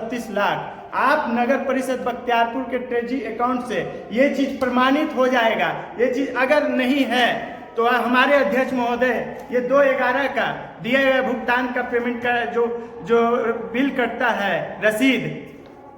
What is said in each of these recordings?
32 लाख। आप नगर परिषद बख्तियारपुर के ट्रेजरी अकाउंट से ये चीज प्रमाणित हो जाएगा। ये चीज अगर नहीं है तो हमारे अध्यक्ष महोदय ये 2/11 का दिए गए भुगतान का पेमेंट का जो बिल कटता है, रसीद,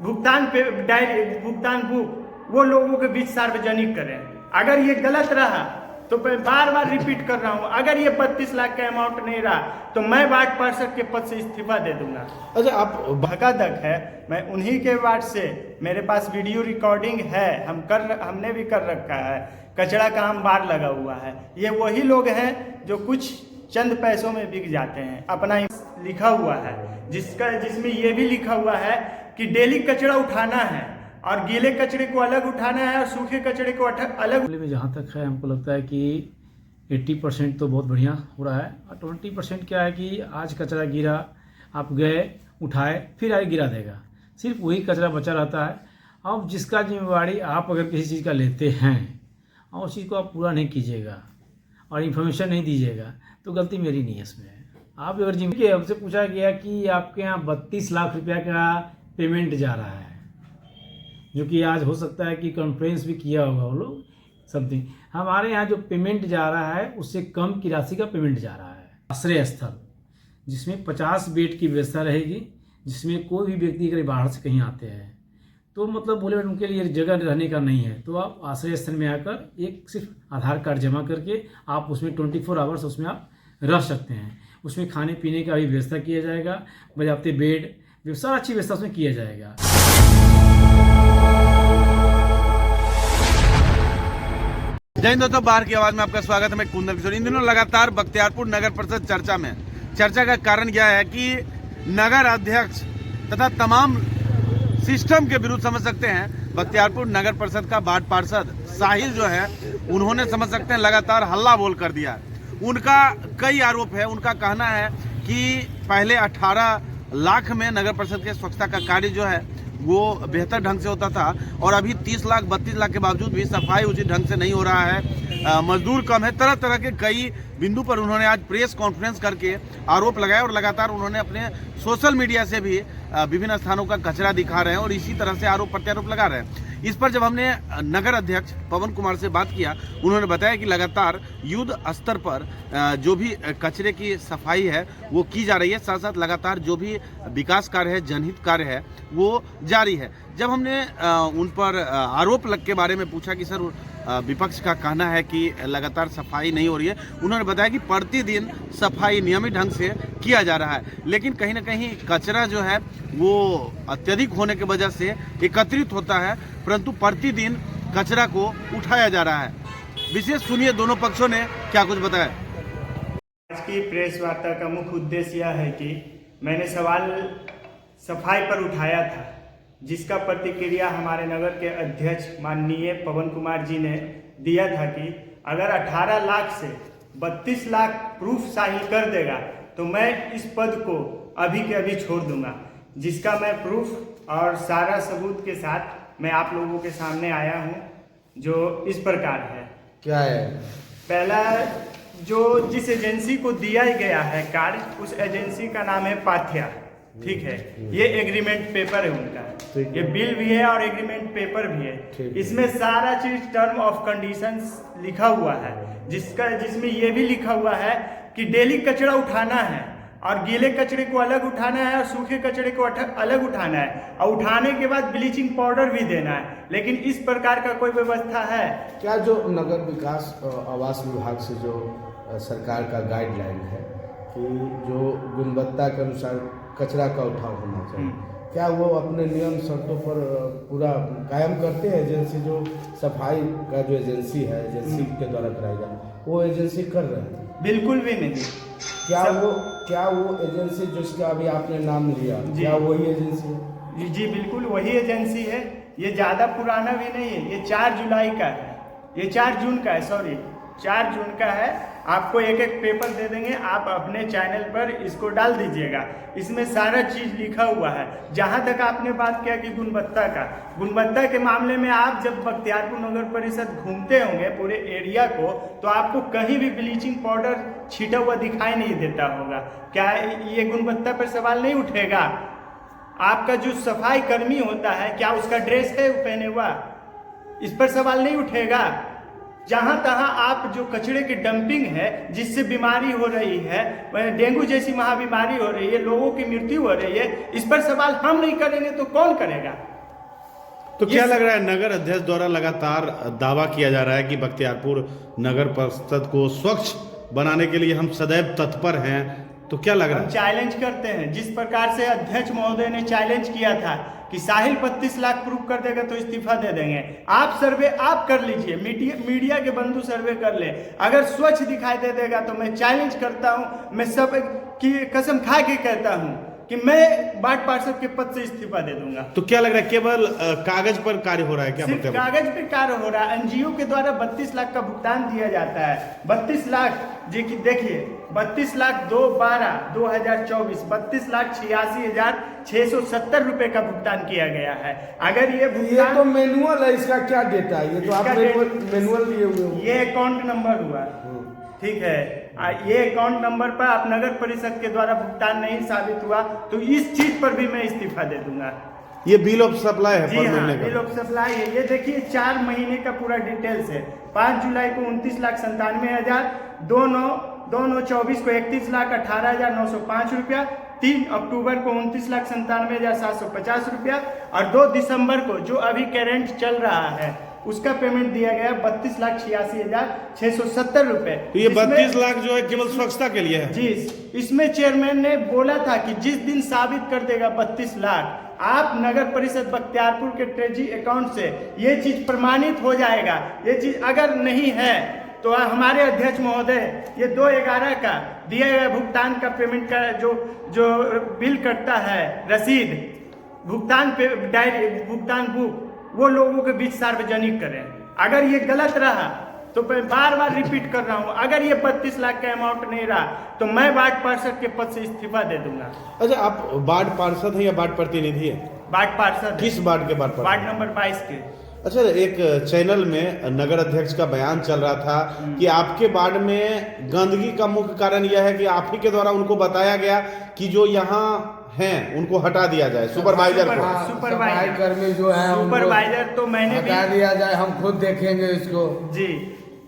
भुगतान पे डायरी, भुगतान बुक, वो लोगों के बीच सार्वजनिक करें। अगर ये गलत रहा तो मैं बार बार रिपीट कर रहा हूँ, अगर ये 32 लाख का अमाउंट नहीं रहा तो मैं वार्ड पार्षद के पद से इस्तीफा दे दूंगा। अच्छा, आप धकाधक है, मैं उन्हीं के वार्ड से, मेरे पास वीडियो रिकॉर्डिंग है, हमने भी कर रखा है, कचरा का अंबार लगा हुआ है। ये वही लोग हैं जो कुछ चंद पैसों में बिक जाते हैं। अपना लिखा हुआ है जिसमें ये भी लिखा हुआ है कि डेली कचरा उठाना है और गीले कचरे को अलग उठाना है और सूखे कचरे को अलग। में जहाँ तक है, हमको लगता है कि 80% तो बहुत बढ़िया हो रहा है, और 20% क्या है कि आज कचरा गिरा, आप गए उठाए, फिर आगे गिरा देगा, सिर्फ वही कचरा बचा रहता है। अब जिसका जिम्मेवारी आप अगर किसी चीज़ का लेते हैं और उस चीज़ को आप पूरा नहीं कीजिएगा और इन्फॉर्मेशन नहीं दीजिएगा तो गलती मेरी नहीं है इसमें। आप अगर जिम्मेदारी, हमसे पूछा गया कि आपके यहाँ 32 लाख रुपया का पेमेंट जा रहा है, जो कि आज हो सकता है कि कॉन्फ्रेंस भी किया होगा वो लोग समथिंग। हमारे यहाँ जो पेमेंट जा रहा है उससे कम की राशि का पेमेंट जा रहा है। आश्रय स्थल जिसमें 50 बेड की व्यवस्था रहेगी, जिसमें कोई भी व्यक्ति अगर बाहर से कहीं आते हैं तो मतलब बोले उनके लिए जगह रहने का नहीं है, तो आप आश्रय स्थल में आकर एक सिर्फ आधार कार्ड जमा करके आप उसमें 24 आवर्स उसमें आप रह सकते हैं। उसमें खाने पीने का भी व्यवस्था किया जाएगा, बजाते बेड, सारा अच्छी व्यवस्था उसमें किया जाएगा। जय हिंद दोस्तों, बाहर की आवाज में आपका स्वागत है। मैं कुंदन किशोर। इन दिनों लगातार बख्तियारपुर नगर परिषद चर्चा में। चर्चा का कारण यह है कि नगर अध्यक्ष तथा तमाम सिस्टम के विरुद्ध समझ सकते हैं बख्तियारपुर नगर परिषद का वार्ड पार्षद साहिल जो है, उन्होंने समझ सकते हैं लगातार हल्ला बोल कर दिया। उनका कई आरोप है। उनका कहना है कि पहले 18 लाख में नगर परिषद के स्वच्छता का कार्य जो है वो बेहतर ढंग से होता था, और अभी 30 लाख 32 लाख के बावजूद भी सफाई उचित ढंग से नहीं हो रहा है, मजदूर कम है। तरह तरह के कई बिंदु पर उन्होंने आज प्रेस कॉन्फ्रेंस करके आरोप लगाए, और लगातार उन्होंने अपने सोशल मीडिया से भी विभिन्न स्थानों का कचरा दिखा रहे हैं और इसी तरह से आरोप प्रत्यारोप लगा रहे हैं। इस पर जब हमने नगर अध्यक्ष पवन कुमार से बात किया, उन्होंने बताया कि लगातार युद्ध स्तर पर जो भी कचरे की सफाई है वो की जा रही है, साथ साथ लगातार जो भी विकास कार्य है, जनहित कार्य है, वो जारी है। जब हमने उन पर आरोप के बारे में पूछा कि सर विपक्ष का कहना है कि लगातार सफाई नहीं हो रही है, उन्होंने बताया कि प्रतिदिन सफाई नियमित ढंग से किया जा रहा है, लेकिन कहीं ना कहीं कचरा जो है वो अत्यधिक होने की वजह से एकत्रित होता है, परंतु प्रतिदिन कचरा को उठाया जा रहा है। विशेष सुनिए दोनों पक्षों ने क्या कुछ बताया। आज की प्रेस वार्ता का मुख्य उद्देश्य यह है कि मैंने सवाल सफाई पर उठाया था, जिसका प्रतिक्रिया हमारे नगर के अध्यक्ष माननीय पवन कुमार जी ने दिया था कि अगर 18 लाख से 32 लाख प्रूफ साहिल कर देगा तो मैं इस पद को अभी के अभी छोड़ दूंगा, जिसका मैं प्रूफ और सारा सबूत के साथ मैं आप लोगों के सामने आया हूं, जो इस प्रकार है। क्या है? पहला, जो जिस एजेंसी को दिया गया है कार्य, उस एजेंसी का नाम है पाथ्या, ठीक है। ये एग्रीमेंट पेपर है उनका, ये बिल भी है और एग्रीमेंट पेपर भी है। इसमें सारा चीज टर्म ऑफ कंडीशंस लिखा हुआ है, जिसमें ये भी लिखा हुआ है कि डेली कचरा उठाना है और गीले कचरे को अलग उठाना है और सूखे कचरे को अलग उठाना है, और उठाने के बाद ब्लीचिंग पाउडर भी देना है। लेकिन इस प्रकार का कोई व्यवस्था है क्या? जो नगर विकास आवास विभाग से जो सरकार का गाइडलाइन है कि जो गुणवत्ता के अनुसार कचरा का उठाव होना चाहिए, क्या वो अपने नियम शर्तों पर पूरा कायम करते हैं? एजेंसी जो सफाई का जो एजेंसी है, एजेंसी के द्वारा कराई जाए, वो एजेंसी कर रहे हैं? बिल्कुल भी नहीं। क्या वो एजेंसी जिसका अभी आपने नाम लिया, क्या वही एजेंसी है? जी बिल्कुल वही एजेंसी है। ये ज़्यादा पुराना भी नहीं है, ये 4 जुलाई का है, ये 4 जून का है, सॉरी 4 जून का है। आपको एक एक पेपर दे देंगे, आप अपने चैनल पर इसको डाल दीजिएगा, इसमें सारा चीज़ लिखा हुआ है। जहाँ तक आपने बात किया कि गुणवत्ता के मामले में आप जब बख्तियारपुर नगर परिषद घूमते होंगे पूरे एरिया को, तो आपको कहीं भी ब्लीचिंग पाउडर छीटा हुआ दिखाई नहीं देता होगा। क्या ये गुणवत्ता पर सवाल नहीं उठेगा? आपका जो सफाई कर्मी होता है, क्या उसका ड्रेस है वो पहने हुआ? इस पर सवाल नहीं उठेगा। जहां तहां आप जो कचरे की डंपिंग है, जिससे बीमारी हो रही है, डेंगू जैसी महाबीमारी हो रही है, लोगों की मृत्यु हो रही है, इस पर सवाल हम नहीं करेंगे तो कौन करेगा? तो क्या लग रहा है, नगर अध्यक्ष द्वारा लगातार दावा किया जा रहा है कि बख्तियारपुर नगर परिषद को स्वच्छ बनाने के लिए हम सदैव तत्पर हैं, तो क्या लग रहा हम है? चैलेंज करते हैं, जिस प्रकार से अध्यक्ष महोदय ने चैलेंज किया था कि साहिल 32 लाख प्रूव कर देगा तो इस्तीफा दे देंगे। आप सर्वे आप कर लीजिए, मीडिया के बंधु सर्वे कर ले, अगर स्वच्छ दिखाई दे देगा तो मैं चैलेंज करता हूं, मैं सब की कसम खा के कहता हूं कि मैं वार्ड पार्षद के पद से इस्तीफा दे दूंगा। तो क्या लग रहा है, केवल कागज पर कार्य हो रहा है क्या? सिर्फ कागज पे कार्य हो रहा है। एनजीओ के द्वारा 32 लाख का भुगतान दिया जाता है। 32 लाख जी की देखिए, 32 लाख 2/12/2024 32,86,670 रुपए का भुगतान किया गया है। अगर ये भुगतान, तो मैनुअल है, इसका क्या डेटा है? ये तो आप मैनुअल दिए हुए हो। ये अकाउंट नंबर हुआ, ठीक है। ये अकाउंट नंबर पर आप नगर परिषद के द्वारा भुगतान नहीं साबित हुआ तो इस चीज पर भी मैं इस्तीफा दे दूंगा। ये बिल ऑफ सप्लाई है? जी हाँ, बिल ऑफ सप्लाई है। ये देखिए 4 महीने का पूरा डिटेल्स है। 5 जुलाई को 29,97,000, 2/9/24 को 31,18,905 रुपया, 3 अक्टूबर को 29,97,750 रुपया और 2 दिसंबर को जो अभी करेंट चल रहा है उसका पेमेंट दिया गया 32,86,670 रुपए। तो ये 32 लाख जो है केवल स्वच्छता के लिए है? जी, इसमें चेयरमैन ने बोला था कि जिस दिन साबित कर देगा 32 लाख, आप नगर परिषद बख्तियारपुर के ट्रेजरी अकाउंट से ये चीज प्रमाणित हो जाएगा। ये चीज अगर नहीं है तो हमारे अध्यक्ष महोदय ये 2/11 का दिए गए भुगतान का पेमेंट का जो बिल कटता है, रसीद, भुगतान पे डायरी, भुगतान बुक, वो लोगों के बीच सार्वजनिक करें। अगर ये गलत रहा तो मैं बार बार रिपीट कर रहा हूँ, अगर ये 32 लाख का अमाउंट नहीं रहा तो मैं वार्ड पार्षद के पद से इस्तीफा दे दूंगा। अच्छा, आप वार्ड पार्षद हैं या वार्ड प्रतिनिधि है? वार्ड पार्षद। किस वार्ड के वार्ड पार्षद? वार्ड नंबर 22 के। अच्छा, एक चैनल में नगर अध्यक्ष का बयान चल रहा था कि आपके वार्ड में गंदगी का मुख्य कारण यह है कि आप ही के द्वारा उनको बताया गया कि जो यहाँ हैं उनको हटा दिया जाए, सुपरवाइजर को। सुपरवाइजर कर्मी जो है सुपरवाइजर तो मैंने हटा दिया जाए, हम खुद देखेंगे इसको। जी,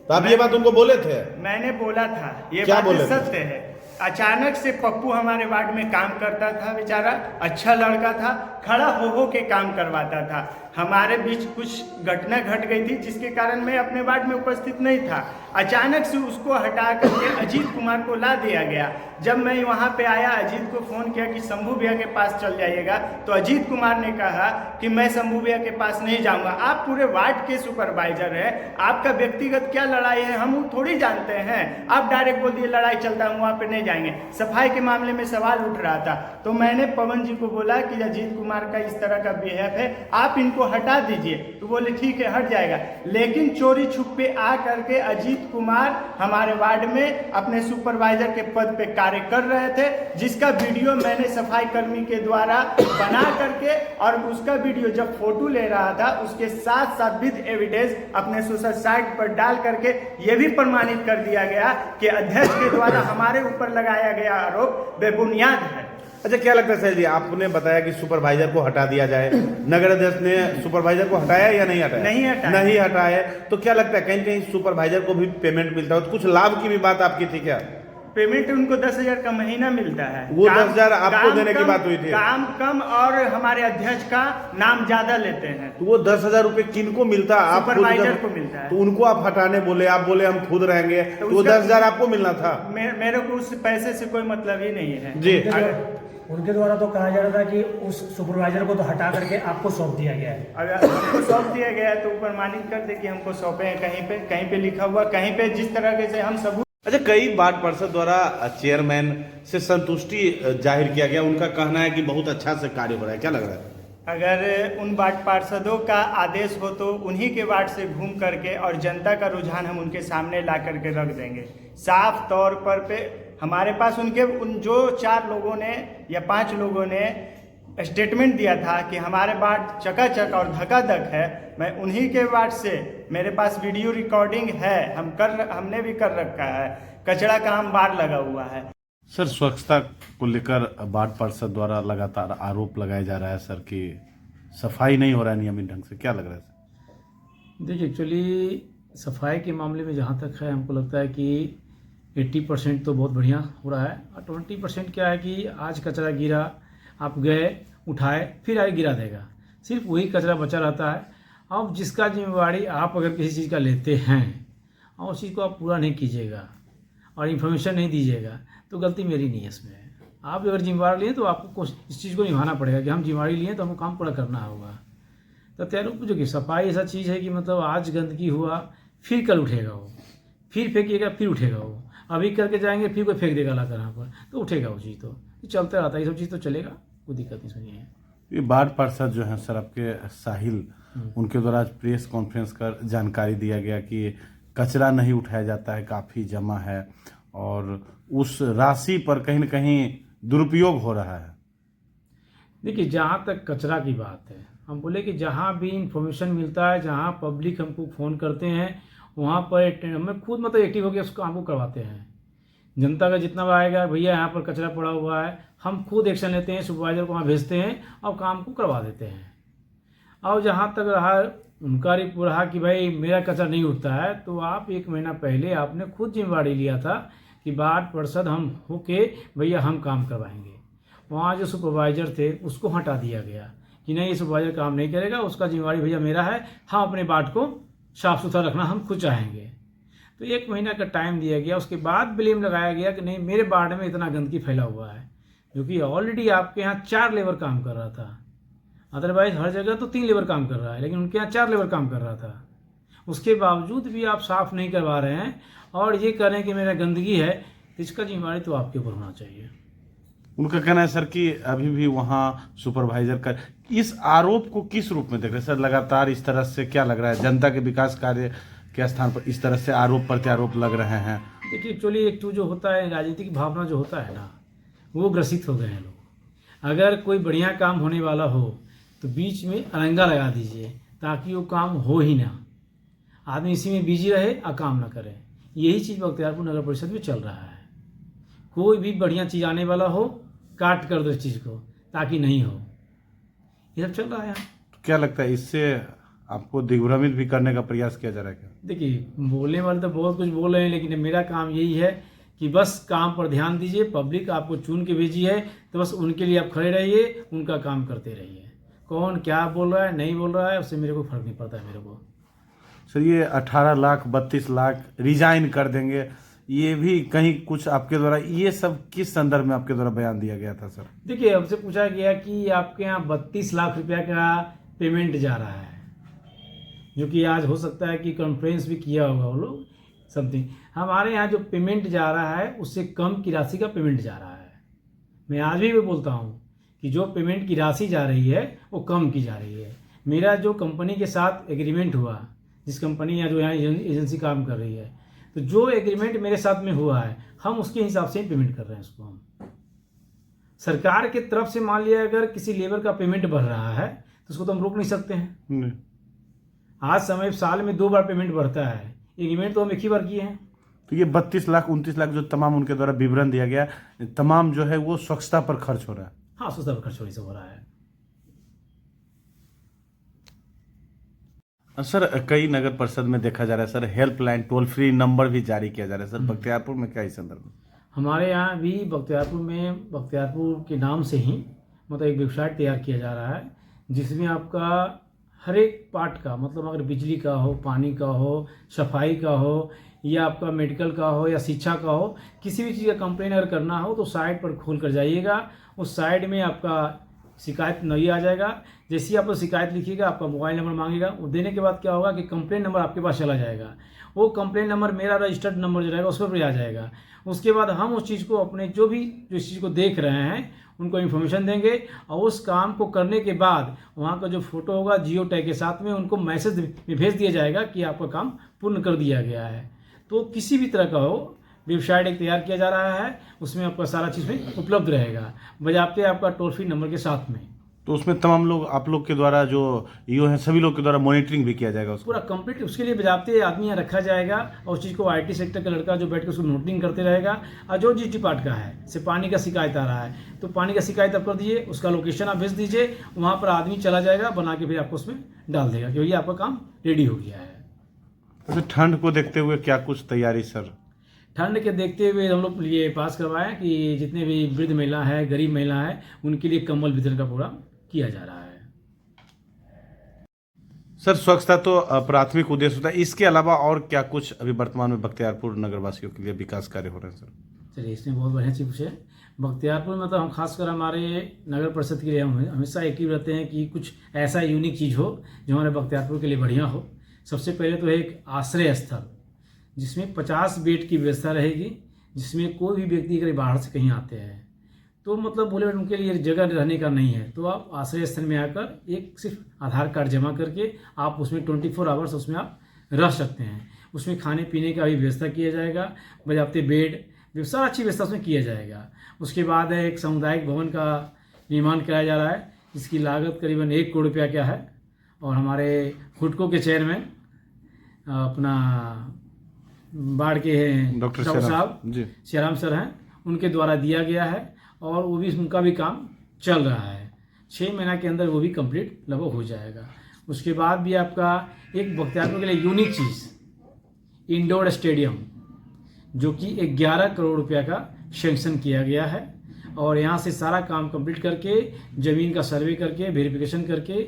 तो आप ये बात उनको बोले थे? मैंने बोला था, ये क्या बात बोले सत्य है। अचानक से पप्पू हमारे वार्ड में काम करता था, बेचारा अच्छा लड़का था, खड़ा हो के काम करवाता था। हमारे बीच कुछ घटना घट गई थी जिसके कारण मैं अपने वार्ड में उपस्थित नहीं था। अचानक से उसको हटा करके अजीत कुमार को ला दिया गया। जब मैं वहां पे आया, अजीत को फोन किया कि शंभू भैया के पास चल जाइएगा, तो अजीत कुमार ने कहा कि मैं शंभू भैया के पास नहीं जाऊंगा। आप पूरे वार्ड के सुपरवाइजर हैं, आपका व्यक्तिगत क्या लड़ाई है हम थोड़ी जानते हैं। आप डायरेक्ट बोल दिए लड़ाई चलता हूँ, वहाँ पे नहीं जाएंगे। सफाई के मामले में सवाल उठ रहा था तो मैंने पवन जी को बोला कि अजीत कुमार का इस तरह का बिहेव है, आप इनको हटा दीजिए। तो बोले ठीक है, हट जाएगा। लेकिन चोरी छुपे आ करके अजीत कुमार हमारे वार्ड में अपने सुपरवाइजर के पद पे कार्य कर रहे थे, जिसका वीडियो मैंने सफाई कर्मी के द्वारा बना करके और उसका वीडियो जब फोटो ले रहा था उसके साथ साथ विद एविडेंस अपने सोशल साइट पर डाल करके ये भी प्रमाणित कर दिया गया कि अध्यक्ष के द्वारा हमारे ऊपर लगाया गया आरोप बेबुनियाद है। अच्छा, क्या लगता है सर जी, आपने बताया कि सुपरवाइजर को हटा दिया जाए, नगर अध्यक्ष ने सुपरवाइजर को हटाया या नहीं हटाया? नहीं हटाया। तो क्या लगता है कहीं कहीं सुपरवाइजर को भी पेमेंट मिलता है, तो कुछ लाभ की भी बात आपकी थी क्या? पेमेंट उनको 10,000 का महीना मिलता है। वो 10,000 आपको देने की बात हुई थी? काम कम और हमारे अध्यक्ष का नाम ज्यादा लेते हैं। तो वो 10,000 रुपए किनको मिलता है? आप सुपरवाइजर को मिलता है। तो उनको आप हटाने बोले, आप बोले हम खुद रहेंगे, तो वो 10,000 आपको मिलना था। मेरे को उस पैसे से कोई मतलब ही नहीं है जी। उनके द्वारा तो कहा जा रहा था कि उस सुपरवाइजर को तो हटा करके आपको सौंप दिया गया है। अगर हमको सौंप दिया गया है तो प्रमाणित कर दे कि हमको सौंपे हैं, कहीं पे लिखा हुआ, कहीं पे जिस तरह से हम सबूत। अच्छा, कई वार्ड पार्षद द्वारा चेयरमैन से संतुष्टि जाहिर किया गया, उनका कहना है कि बहुत अच्छा से कार्य हो रहा है, क्या लग रहा है? अगर उन वार्ड पार्षदों का आदेश हो तो उन्हीं के वार्ड से घूम करके और जनता का रुझान हम उनके सामने ला करके रख देंगे। साफ तौर पर पे हमारे पास उन जो 4 लोगों ने या 5 लोगों ने स्टेटमेंट दिया था कि हमारे वार्ड चकाचक और धकाधक है, मैं उन्हीं के वार्ड से, मेरे पास वीडियो रिकॉर्डिंग है, हमने भी कर रखा है, कचरा का हम बार लगा हुआ है। सर स्वच्छता को लेकर वार्ड पार्षद द्वारा लगातार आरोप लगाया जा रहा है सर कि सफाई नहीं हो रहा है नियमित ढंग से, क्या लग रहा है सर? देखिए एक्चुअली सफाई के मामले में जहाँ तक है हमको लगता है कि 80% तो बहुत बढ़िया हो रहा है और 20% क्या है कि आज कचरा गिरा, आप गए उठाए फिर आगे गिरा देगा, सिर्फ वही कचरा बचा रहता है। अब जिसका जिम्मेवारी आप अगर किसी चीज़ का लेते हैं और उस चीज़ को आप पूरा नहीं कीजिएगा और इन्फॉर्मेशन नहीं दीजिएगा तो गलती मेरी नहीं है इसमें। आप अगर जिम्मेवारी लिए तो आपको इस चीज़ को निभाना पड़ेगा कि हम जिम्मेवारी लिए तो हमको काम पूरा करना होगा। तो तैयार जो कि सफाई ऐसा चीज़ है कि मतलब आज गंदगी हुआ फिर कल उठेगा वो, फिर फेंकिएगा फिर उठेगा वो, अभी करके जाएंगे फिर कोई फेंक देगा लाकर यहाँ पर तो उठेगा वो चीज़, तो चलते रहता है, ये सब चीज़ तो चलेगा, कोई दिक्कत नहीं है। ये वार्ड पार्षद जो है सर आपके साहिल, उनके द्वारा आज प्रेस कॉन्फ्रेंस कर जानकारी दिया गया कि कचरा नहीं उठाया जाता है, काफ़ी जमा है और उस राशि पर कहीं न कहीं दुरुपयोग हो रहा है। देखिए जहाँ तक कचरा की बात है, हम बोले कि जहाँ भी इंफॉर्मेशन मिलता है, जहाँ पब्लिक हमको फ़ोन करते हैं वहाँ पर हमें खुद मतलब एक्टिव होकर उस काम को करवाते हैं। जनता का जितना आएगा भैया यहाँ पर कचरा पड़ा हुआ है, हम खुद एक्शन लेते हैं, सुपरवाइजर को वहाँ भेजते हैं और काम को करवा देते हैं। और जहाँ तक रहा उनका रहा कि भाई मेरा कचरा नहीं उठता है, तो आप 1 महीना पहले आपने खुद जिम्मेवारी लिया था कि वार्ड पार्षद हम होके भैया हम काम करवाएंगे। वहाँ जो सुपरवाइजर थे उसको हटा दिया गया कि नहीं ये सुपरवाइजर काम नहीं करेगा, उसका जिम्मेवारी भैया मेरा है, हम अपने वार्ड को साफ़ सुथरा रखना हम खुद चाहेंगे। तो 1 महीना का टाइम दिया गया, उसके बाद ब्लेम लगाया गया कि नहीं मेरे वार्ड में इतना गंदगी फैला हुआ है, जो कि ऑलरेडी आपके यहाँ 4 लेबर काम कर रहा था। अदरवाइज हर जगह तो 3 लेबर काम कर रहा है, लेकिन उनके यहाँ 4 लेबर काम कर रहा था। उसके बावजूद भी आप साफ़ नहीं करवा रहे हैं और ये कह रहे हैं कि मेरा गंदगी है, तो इसका जिम्मेवारी तो आपके ऊपर होना चाहिए। उनका कहना है सर कि अभी भी वहाँ सुपरवाइजर का इस आरोप को किस रूप में देख रहे हैं सर? लगातार इस तरह से क्या लग रहा है, जनता के विकास कार्य के स्थान पर इस तरह से आरोप प्रत्यारोप लग रहे हैं? देखिए एक्चुअली एक तो जो होता है राजनीतिक भावना जो होता है ना, वो ग्रसित हो गए हैं लोग। अगर कोई बढ़िया काम होने वाला हो तो बीच में अरंगा लगा दीजिए ताकि वो काम हो ही ना, आदमी इसी में बिजी रहे और काम ना करे। यही चीज़ बख्तियारपुर नगर परिषद में चल रहा है। कोई भी बढ़िया चीज़ आने वाला हो काट कर दो इस चीज़ को ताकि नहीं हो, ये सब चल रहा है। तो क्या लगता है इससे आपको दिग्भ्रमित भी करने का प्रयास किया जा रहा है क्या? देखिए बोलने वाले तो बहुत कुछ बोल रहे हैं, लेकिन मेरा काम यही है कि बस काम पर ध्यान दीजिए। पब्लिक आपको चुन के भेजी है तो बस उनके लिए आप खड़े रहिए, उनका काम करते रहिए। कौन क्या बोल रहा है नहीं बोल रहा है उससे मेरे को फर्क नहीं पड़ता है मेरे को। सर ये 18 लाख 32 लाख रिजाइन कर देंगे, ये भी कहीं कुछ आपके द्वारा, ये सब किस संदर्भ में आपके द्वारा बयान दिया गया था सर? देखिए हमसे पूछा गया कि आपके यहाँ 32 लाख रुपया का पेमेंट जा रहा है, जो कि आज हो सकता है कि कॉन्फ्रेंस भी किया होगा वो लोग समथिंग। हमारे यहाँ जो पेमेंट जा रहा है उससे कम की राशि का पेमेंट जा रहा है। मैं आज भी बोलता हूँ कि जो पेमेंट की राशि जा रही है वो कम की जा रही है। मेरा जो कंपनी के साथ एग्रीमेंट हुआ, जिस कंपनी या जो यहाँ एजेंसी काम कर रही है, तो जो एग्रीमेंट मेरे साथ में हुआ है हम उसके हिसाब से पेमेंट कर रहे हैं उसको। हम सरकार की तरफ से मान लिया अगर किसी लेबर का पेमेंट बढ़ रहा है तो उसको तो हम रोक नहीं सकते हैं। आज समय साल में 2 बार पेमेंट बढ़ता है, एग्रीमेंट तो हम 1 ही बार किए हैं। तो ये 32 लाख 29 लाख जो तमाम उनके द्वारा विवरण दिया गया, तमाम जो है वो स्वच्छता पर खर्च हो रहा है। हाँ स्वच्छता पर खर्च हो रहा है। सर कई नगर परिषद में देखा जा रहा है sir helpline toll free number भी जारी किया जा रहा है सर, बख्तियारपुर में क्या इस संदर्भ में? हमारे यहाँ भी बख्तियारपुर के नाम से ही मतलब एक वेबसाइट तैयार किया जा रहा है जिसमें आपका हर एक पार्ट का मतलब अगर बिजली का हो, पानी का हो, सफाई का हो या आपका मेडिकल का हो या शिक्षा का हो, किसी भी चीज़ का कंप्लेन अगर करना हो तो साइट पर खोल कर जाइएगा। उस साइट में आपका शिकायत नहीं आ जाएगा। जैसे ही आप शिकायत लिखिएगा आपका मोबाइल नंबर मांगेगा, वो देने के बाद क्या होगा कि कंप्लेन नंबर आपके पास चला जाएगा। वो कंप्लेन नंबर मेरा रजिस्टर्ड नंबर जो रहेगा उस पर भी आ जाएगा। उसके बाद हम उस चीज़ को अपने जो इस चीज़ को देख रहे हैं उनको इन्फॉर्मेशन देंगे और उस काम को करने के बाद वहाँ का जो फोटो होगा जियो टैग के साथ में उनको मैसेज में भेज दिया जाएगा कि आपका काम पूर्ण कर दिया गया है। तो किसी भी तरह का हो वेबसाइट एक तैयार किया जा रहा है, उसमें आपका सारा चीज़ में उपलब्ध रहेगा, बजाते आपका टोल फ्री नंबर के साथ में। तो उसमें तमाम लोग, आप लोग के द्वारा जो ईओ हैं, सभी लोग के द्वारा मॉनिटरिंग भी किया जाएगा उसको? पूरा कंप्लीट उसके लिए बजाते आदमी यहाँ रखा जाएगा और उस चीज़ को IT सेक्टर का लड़का जो बैठ कर उसको नोटिंग करते रहेगा। और जो GT पार्ट का है, से पानी का शिकायत आ रहा है तो पानी का शिकायत आप कर दीजिए, उसका लोकेशन आप भेज दीजिए, वहाँ पर आदमी चला जाएगा, बना के फिर आपको उसमें डाल देगा कि भैया आपका काम रेडी हो गया है। अच्छा, ठंड को देखते हुए क्या कुछ तैयारी सर? ठंड के देखते हुए हम लोग ये पास करवाएं कि जितने भी वृद्ध महिला है, गरीब महिला है, उनके लिए कंबल वितरण का प्रोग्राम किया जा रहा है। सर, स्वच्छता तो प्राथमिक उद्देश्य होता है, इसके अलावा और क्या कुछ अभी वर्तमान में बख्तियारपुर नगरवासियों के लिए विकास कार्य हो रहे हैं सर? चलिए, इसमें बहुत बढ़िया चीज़ पूछे। बख्तियारपुर में तो हम खासकर हमारे नगर परिषद के लिए हम हमेशा एक ही रहते हैं कि कुछ ऐसा यूनिक चीज़ हो जो हमारे बख्तियारपुर के लिए बढ़िया हो। सबसे पहले तो है एक आश्रय स्थल जिसमें 50 बेड की व्यवस्था रहेगी, जिसमें कोई भी व्यक्ति अगर बाहर से कहीं आते हैं तो मतलब बोले उनके लिए जगह रहने का नहीं है, तो आप आश्रय स्थल में आकर एक सिर्फ आधार कार्ड जमा करके आप उसमें 24 आवर्स उसमें आप रह सकते हैं। उसमें खाने पीने का भी व्यवस्था किया जाएगा, बजाते बेड, सारा अच्छी व्यवस्था उसमें किया जाएगा। उसके बाद है एक सामुदायिक भवन का निर्माण कराया जा रहा है जिसकी लागत करीबन 1 करोड़ रुपया क्या है, और हमारे हुडको के चेयरमैन अपना बाढ़ के हैं डॉक्टर साहब श्याराम सर हैं, उनके द्वारा दिया गया है और वो भी उनका भी काम चल रहा है। 6 महीना के अंदर वो भी कंप्लीट लगभग हो जाएगा। उसके बाद भी आपका एक बख्तियारपुर के लिए यूनिक चीज़ इंडोर स्टेडियम जो कि 11 करोड़ रुपया का सेंक्शन किया गया है, और यहाँ से सारा काम कंप्लीट करके ज़मीन का सर्वे करके वेरिफिकेशन करके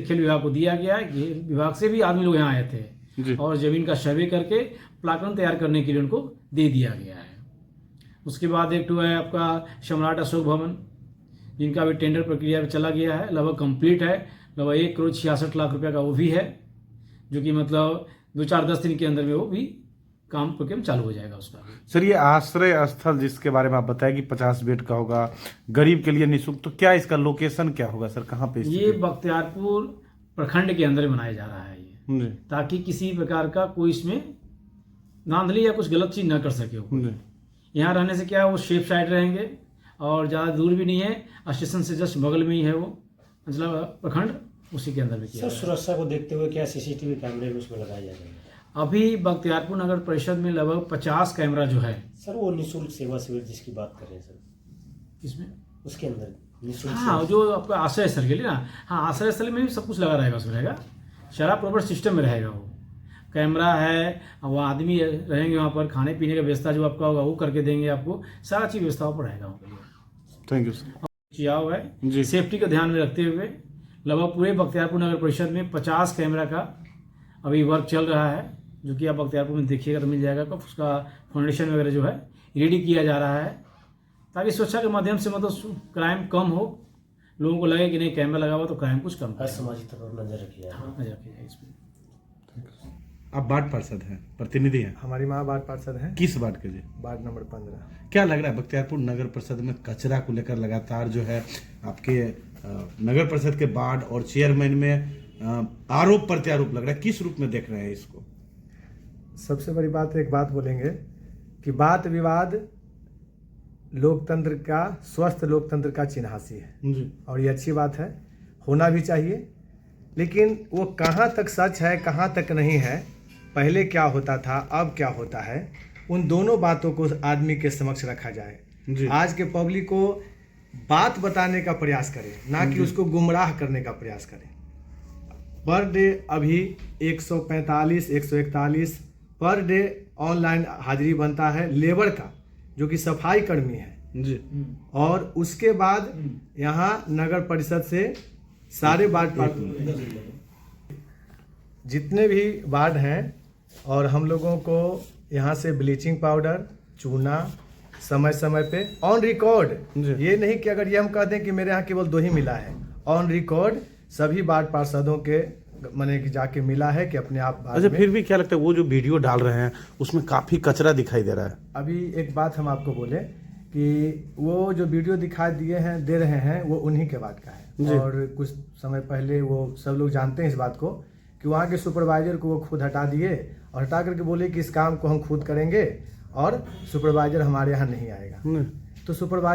खेल विभाग को दिया गया। खेल विभाग से भी आदमी लोग यहाँ आए थे और ज़मीन का सर्वे करके प्लाटन तैयार करने के लिए उनको दे दिया गया है। उसके बाद एक तो है आपका सम्राट अशोक भवन जिनका भी टेंडर प्रक्रिया में चला गया है, लगभग कंप्लीट है, लगभग 1 करोड़ 66 लाख रुपया का वो भी है, जो कि मतलब 2-4-10 दिन के अंदर में वो भी काम प्रक्रिया चालू हो जाएगा उसका। सर, ये आश्रय स्थल जिसके बारे में आप बताया कि 50 बेड का होगा, गरीब के लिए निःशुल्क, तो क्या इसका लोकेशन क्या होगा सर, कहाँ पे? ये बख्तियारपुर प्रखंड के अंदर बनाया जा रहा है ये, ताकि किसी प्रकार का कोई इसमें धांधली या कुछ गलत चीज न कर सके। यहाँ रहने से क्या है, वो सेफ साइड रहेंगे और ज़्यादा दूर भी नहीं है, स्टेशन से जस्ट बगल में ही है वो अंचला प्रखंड, उसी के अंदर भी किया। सर, सुरक्षा को देखते हुए क्या CCTV कैमरे में उसमें लगाए जाएंगे? अभी बख्तियारपुर नगर परिषद में लगभग 50 कैमरा जो है। सर, वो निःशुल्क सेवा शिविर जिसकी बात कर रहे हैं सर, इसमें उसके अंदर निःशुल्क हाँ, जो आपका आश्रय स्थल के लिए ना, हाँ आश्रय स्थल में भी सब कुछ लगा रहेगा, उसमें रहेगा सारा प्रॉपर सिस्टम में रहेगा, वो कैमरा है, वो आदमी रहेंगे वहाँ पर, खाने पीने का व्यवस्था जो आपका होगा वो करके देंगे आपको, सारा चीज़ व्यवस्था पर रहेगा वहाँ पर। Thank you sir. किया हुआ है सेफ्टी को ध्यान में रखते हुए लगभग पूरे बख्तियारपुर नगर परिषद में 50 कैमरा का अभी वर्क चल रहा है, जो कि आप बख्तियारपुर में देखिएगा तो मिल जाएगा। कब उसका फाउंडेशन वगैरह जो है रेडी किया जा रहा है, ताकि सुरक्षा के माध्यम से मतलब क्राइम कम हो, लोगों को लगे कि नहीं कैमरा लगा हुआ तो क्राइम कुछ कम। सामाजिकता पर नजर रखिए। हाँ, नजर रखिए इसमें। आप वार्ड पार्षद हैं, प्रतिनिधि हैं? हमारी माँ वार्ड पार्षद हैं। किस वार्ड के जी? Ward number 15। क्या लग रहा है बख्तियारपुर नगर परिषद में कचरा को लेकर लगातार जो है आपके नगर परिषद के वार्ड और चेयरमैन में आरोप प्रत्यारोप लग रहा है, किस रूप में देख रहे हैं इसको? सबसे बड़ी बात एक बात बोलेंगे कि वाद विवाद लोकतंत्र का, स्वस्थ लोकतंत्र का चिन्हासी है और ये अच्छी बात है, होना भी चाहिए। लेकिन वो कहाँ तक सच है, कहाँ तक नहीं है, पहले क्या होता था, अब क्या होता है, उन दोनों बातों को आदमी के समक्ष रखा जाए। आज के पब्लिक को बात बताने का प्रयास करें, ना कि उसको गुमराह करने का प्रयास करें। पर डे अभी 145, 141 पर डे ऑनलाइन हाजिरी बनता है लेबर का, जो कि सफाई कर्मी है और उसके बाद यहाँ नगर परिषद से सारे वार्ड जितने भी वार्ड हैं, और हम लोगों को यहाँ से ब्लीचिंग पाउडर, चूना समय समय पे ऑन रिकॉर्ड, ये नहीं कि अगर ये हम कह दें कि मेरे यहाँ केवल 2 ही मिला है, ऑन रिकॉर्ड सभी वार्ड पार्षदों के मैंने कि जाके मिला है कि अपने आप। अच्छा, फिर भी क्या लगता है वो जो वीडियो डाल रहे हैं उसमें काफी कचरा दिखाई दे रहा है? अभी एक बात हम आपको बोले कि वो जो वीडियो दिखाई दे रहे हैं वो उन्हीं के बात का है, और कुछ समय पहले वो सब लोग जानते हैं इस बात को कि वहाँ के सुपरवाइजर को वो खुद हटा दिए और हटा करके बोले कि इस काम को हम खुद करेंगे और सुपरवाइजर हमारे यहाँ नहीं आएगा। तो सुपरवाइजर